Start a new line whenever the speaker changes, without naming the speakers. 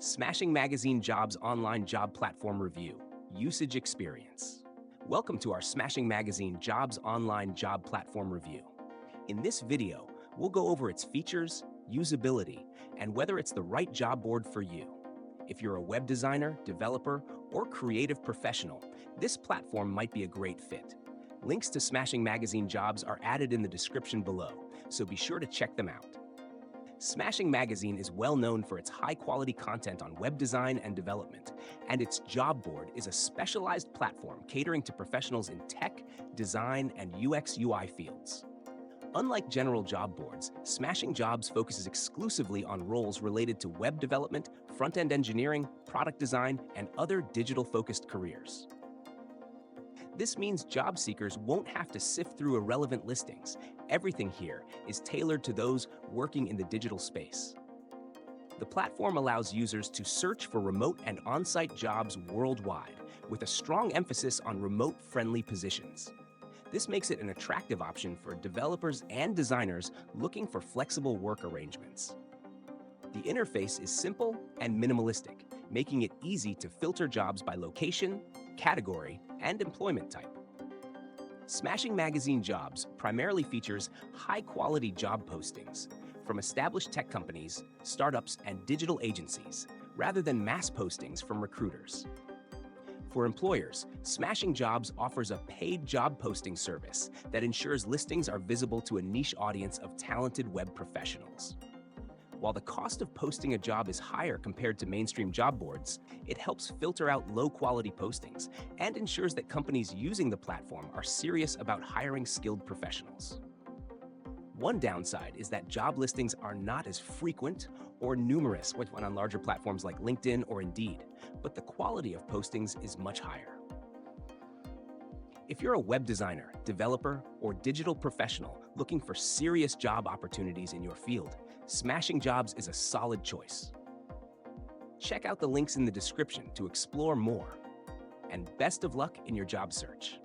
Smashing Magazine Jobs Online Job Platform Review, Usage Experience. Welcome to our Smashing Magazine Jobs Online Job Platform Review. In this video, we'll go over its features, usability, and whether it's the right job board for you. If you're a web designer, developer, or creative professional, this platform might be a great fit. Links to Smashing Magazine Jobs are added in the description below, so be sure to check them out. Smashing Magazine is well known for its high-quality content on web design and development, and its job board is a specialized platform catering to professionals in tech, design, and UX/UI fields. Unlike general job boards, Smashing Jobs focuses exclusively on roles related to web development, front-end engineering, product design, and other digital-focused careers. This means job seekers won't have to sift through irrelevant listings. Everything here is tailored to those working in the digital space. The platform allows users to search for remote and on-site jobs worldwide, with a strong emphasis on remote-friendly positions. This makes it an attractive option for developers and designers looking for flexible work arrangements. The interface is simple and minimalistic, making it easy to filter jobs by location, category, and employment type. Smashing Magazine Jobs primarily features high-quality job postings from established tech companies, startups, and digital agencies, rather than mass postings from recruiters. For employers, Smashing Jobs offers a paid job posting service that ensures listings are visible to a niche audience of talented web professionals. While the cost of posting a job is higher compared to mainstream job boards, it helps filter out low-quality postings and ensures that companies using the platform are serious about hiring skilled professionals. One downside is that job listings are not as frequent or numerous when on larger platforms like LinkedIn or Indeed, but the quality of postings is much higher. If you're a web designer, developer, or digital professional looking for serious job opportunities in your field, Smashing Jobs is a solid choice. Check out the links in the description to explore more, and best of luck in your job search.